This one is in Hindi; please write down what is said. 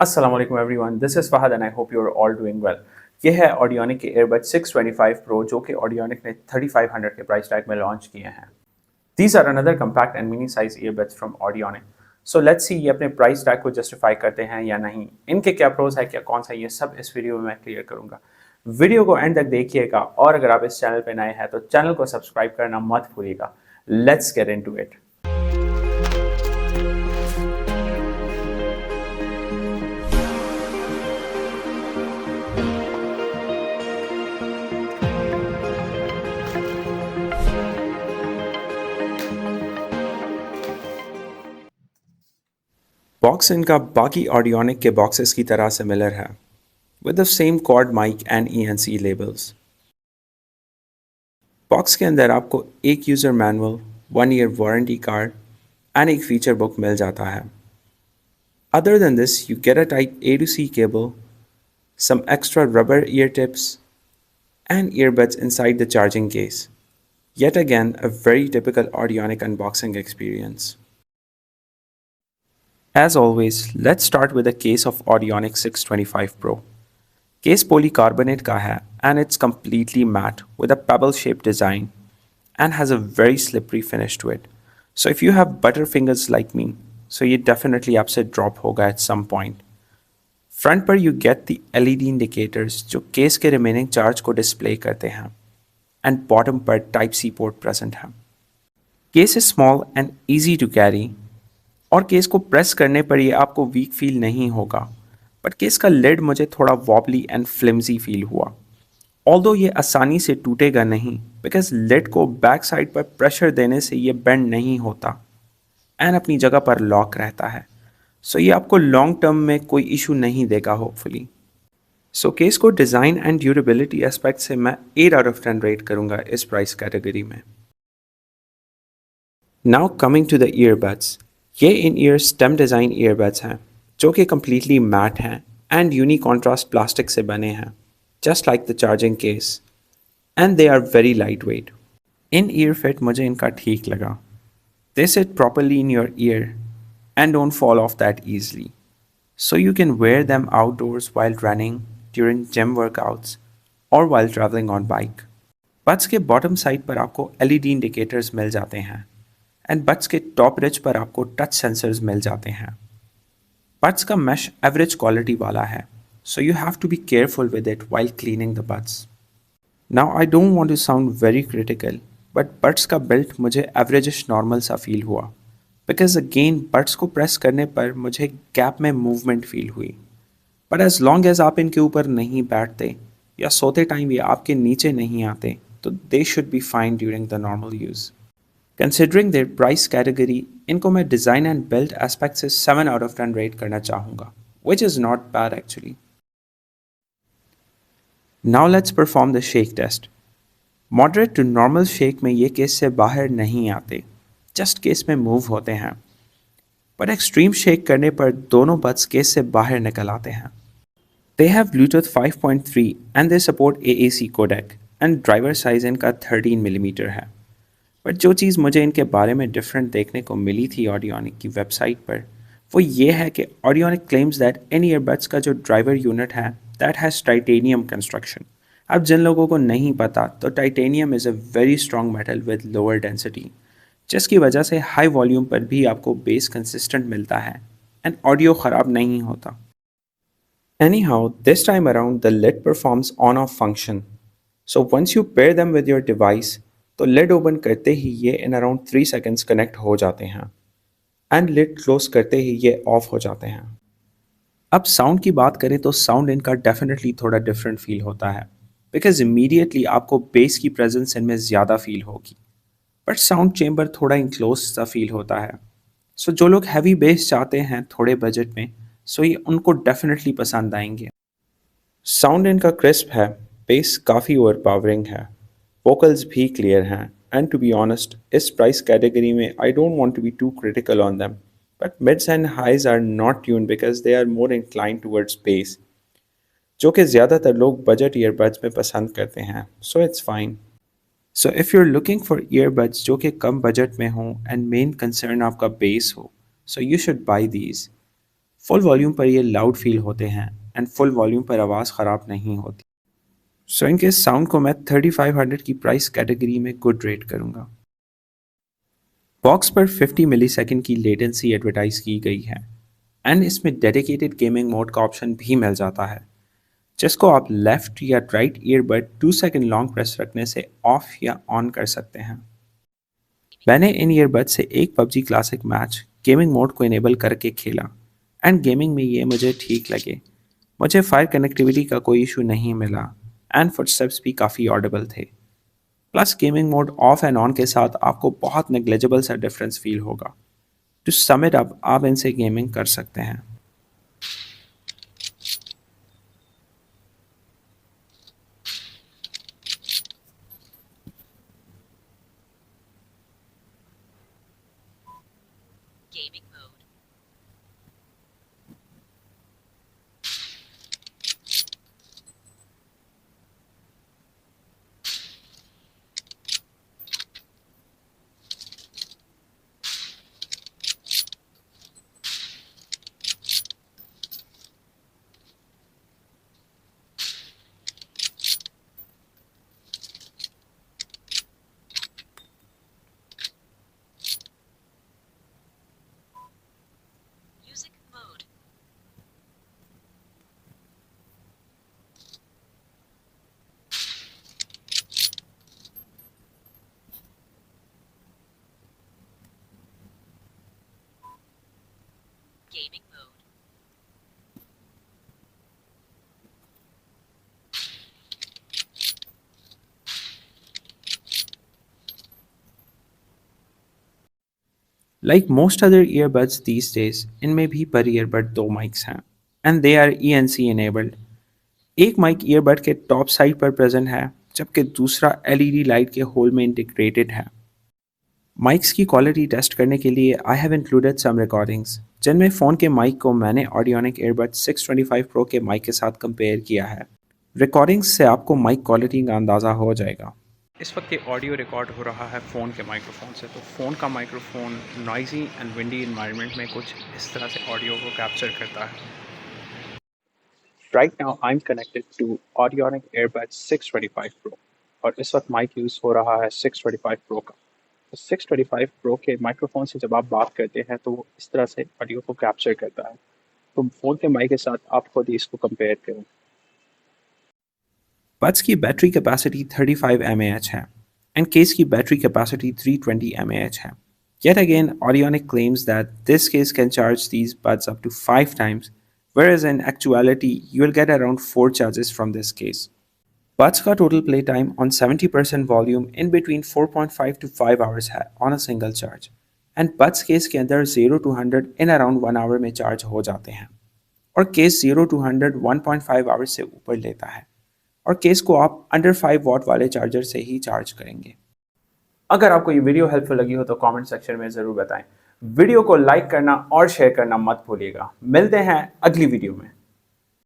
अस्सलाम वालेकुम everyone, this is Fahad and I hope you are all doing well. ये है ऑडियोनिक के ईयरबड 625 प्रो जो कि ऑडियोनिक ने 3500 के प्राइस टैग में लॉन्च किए हैं। These are another compact and mini size earbuds from Audionic. So let's see ये अपने प्राइस टैग को जस्टिफाई करते हैं या नहीं, इनके क्या प्रोज है, क्या कौन सा, ये सब इस वीडियो में मैं क्लियर करूंगा। वीडियो को एंड तक देखिएगा और अगर आप इस चैनल पर नए हैं तो चैनल को सब्सक्राइब करना मत भूलिएगा। Let's get into it. Box इनका बाकी ऑडियोनिक के बॉक्सेस की तरह सिमिलर है, with the same quad mic and ENC labels। Box के अंदर आपको एक user manual, 1 year warranty card and एक फीचर बुक मिल जाता है। Other than this, you get a type A to C cable, some extra rubber ear tips, and earbuds inside the charging case. Yet again, a very typical Audionic unboxing experience. As always, let's start with a case of Audionic 625 Pro. Case polycarbonate का है and it's completely matte with a pebble shaped design and has a very slippery finish to it. So if you have butterfingers like me, so ये definitely आपसे drop होगा at some point. Front पर you get the LED indicators जो केस के remaining charge को display करते हैं and bottom पर Type C port present है। Case is small and easy to carry और केस को प्रेस करने पर ये आपको वीक फील नहीं होगा, बट केस का लिड मुझे थोड़ा वॉबली एंड फ्लिम्जी फील हुआ। ऑल्दो ये आसानी से टूटेगा नहीं बिकॉज लिड को बैक साइड पर प्रेशर देने से ये बेंड नहीं होता एंड अपनी जगह पर लॉक रहता है। सो ये आपको लॉन्ग टर्म में कोई इशू नहीं देगा होपफुली। सो केस को डिज़ाइन एंड ड्यूरेबिलिटी एस्पेक्ट से मैं 8 आउट ऑफ 10 रेट करूँगा इस प्राइस कैटेगरी में। Now coming to the earbuds, ये in ear stem design earbuds हैं जो कि कम्प्लीटली मैट हैं एंड यूनी कॉन्ट्रास्ट प्लास्टिक से बने हैं, just like the charging case, and they are very light weight. In ear fit मुझे इनका ठीक लगा। They sit properly in your ear and don't fall off that easily, so you can wear them outdoors while running, during gym workouts और while travelling on bike. Buds के बॉटम साइड पर आपको LED इंडिकेटर्स मिल जाते हैं एंड बड्स के टॉप रिच पर आपको टच सेंसर्स मिल जाते हैं। बड्स का मैश एवरेज क्वालिटी वाला है, so you have to be careful with it while cleaning the buds. Now I don't want to sound very critical, but buds का बिल्ट मुझे एवरेजिश नॉर्मल सा फील हुआ बिकॉज अगेन बड्स को प्रेस करने पर मुझे गैप में मूवमेंट फील हुई, बट एज लॉन्ग एज आप इनके ऊपर नहीं बैठते या सोते टाइम ये आपके नीचे नहीं आते तो they should be fine during the normal use. Considering there price category, इनको मैं डिज़ाइन एंड बिल्ड एस्पेक्ट से 7 आउट ऑफ 10 रेट करना चाहूँगा, which is not bad actually. Now let's perform the shake test. Moderate to normal shake में ये केस से बाहर नहीं आते, जस्ट केस में मूव होते हैं, पर एक्सट्रीम शेक करने पर दोनों बड्स केस से बाहर निकल आते हैं। They have bluetooth 5.3 and they support AAC codec and driver size इनका 13 मिलीमीटर है। बट जो चीज़ मुझे इनके बारे में डिफरेंट देखने को मिली थी ऑडियोनिक की वेबसाइट पर, वो ये है कि Audionic claims that in earbuds का जो ड्राइवर यूनिट है दैट हैज़ टाइटेनियम कंस्ट्रक्शन। अब जिन लोगों को नहीं पता तो titanium is a very strong metal with lower density, जिसकी वजह से हाई वॉल्यूम पर भी आपको बेस कंसिस्टेंट मिलता है एंड ऑडियो ख़राब नहीं होता। Anyhow, this time around the lid performs on-off function. So once you pair them with your device, तो lid open करते ही ये in around 3 seconds connect हो जाते हैं and lid close करते ही ये off हो जाते हैं। अब साउंड की बात करें तो साउंड इनका डेफिनेटली थोड़ा डिफरेंट फील होता है बिकॉज इमीडिएटली आपको बेस की प्रेजेंस इनमें ज़्यादा फील होगी, बट साउंड चेम्बर थोड़ा इनक्लोज सा फील होता है। सो जो लोग हैवी बेस चाहते हैं थोड़े बजट में, सो ये उनको डेफिनेटली पसंद आएंगे। साउंड इनका क्रिस्प है, बेस काफ़ी ओवरपावरिंग है, वोकल्स भी क्लियर हैं एंड टू बी ऑनेस्ट इस प्राइस कैटेगरी में I don't want to be too critical on them, but mids and highs are not tune because they are more incline towards bass, जो कि ज़्यादातर लोग बजट ईयरबड्स में पसंद करते हैं, so it's fine. So if you are looking for earbuds जो कि कम बजट में हों एंड मेन कंसर्न आपका बेस हो, so you should buy these. Full volume पर ये लाउड फील होते हैं एंड फुल वॉल्यूम पर आवाज़ ख़राब नहीं होती। सो इनके साउंड को मैं 3500 की प्राइस कैटेगरी में गुड रेट करूँगा। बॉक्स पर 50 मिलीसेकंड की लेटेंसी एडवर्टाइज की गई है एंड इसमें डेडिकेटेड गेमिंग मोड का ऑप्शन भी मिल जाता है, जिसको आप लेफ्ट या right earbud 2 second long press रखने से ऑफ या ऑन कर सकते हैं। मैंने इन ईयरबड से एक PUBG classic match gaming mode को इनेबल करके खेला एंड गेमिंग में ये मुझे ठीक लगे। मुझे फायर कनेक्टिविटी का कोई इशू नहीं मिला एंड फुटस्टेप्स भी काफ़ी ऑडिबल थे। Plus gaming mode of and on के साथ आपको बहुत नेग्लिजिबल सा डिफरेंस फील होगा। टू सम इट अप, आप इनसे गेमिंग कर सकते हैं। Gaming mode. Music mode. Gaming mode. Like most other earbuds these days, इनमें भी पर ईयरबड दो माइक्स हैं and they are ENC enabled। एक माइक ईयरबड के टॉप साइड पर प्रेजेंट है, जबकि दूसरा LED लाइट के होल में इंटीग्रेटेड है। माइक्स की क्वालिटी टेस्ट करने के लिए I have included some recordings, जिनमें फ़ोन के माइक को मैंने ऑडियोनिक ईयरबड 625 प्रो के माइक के साथ कंपेयर किया है। रिकॉर्डिंग्स से आपको माइक क्वालिटी का अंदाज़ा हो जाएगा। इस वक्त ये ऑडियो रिकॉर्ड हो रहा है फ़ोन के माइक्रोफोन से, तो फ़ोन का microphone noisy and windy environment में कुछ इस तरह से ऑडियो को कैप्चर करता है। Right now I'm connected to Audionic Earbuds 625 Pro और इस वक्त माइक यूज़ हो रहा है 625 Pro का। तो 625 Pro के माइक्रोफोन से जब आप बात करते हैं तो वो इस तरह से ऑडियो को कैप्चर करता है। तो फ़ोन के माइक के साथ आप खुद ही इसको कंपेयर करें। बड्स की बैटरी कैपेसिटी 35 mAh है एंड केस की बैटरी कैपेसिटी 320 mAh है। Yet again, Audionic claims that this case can charge these buds up to 5 times, whereas in actuality, you will get around 4 charges from this case. Buds का total play time on 70% volume in between 4.5 to 5 hours है on a single charge, and Buds case के अंदर 0 to 100 in around 1 hour में चार्ज हो जाते हैं, और केस 0 to 100 1.5 hours से ऊपर लेता है, और केस को आप अंडर 5 वॉट वाले चार्जर से ही चार्ज करेंगे। अगर आपको ये वीडियो हेल्पफुल लगी हो तो कमेंट सेक्शन में ज़रूर बताएं। वीडियो को लाइक करना और शेयर करना मत भूलिएगा। मिलते हैं अगली वीडियो में।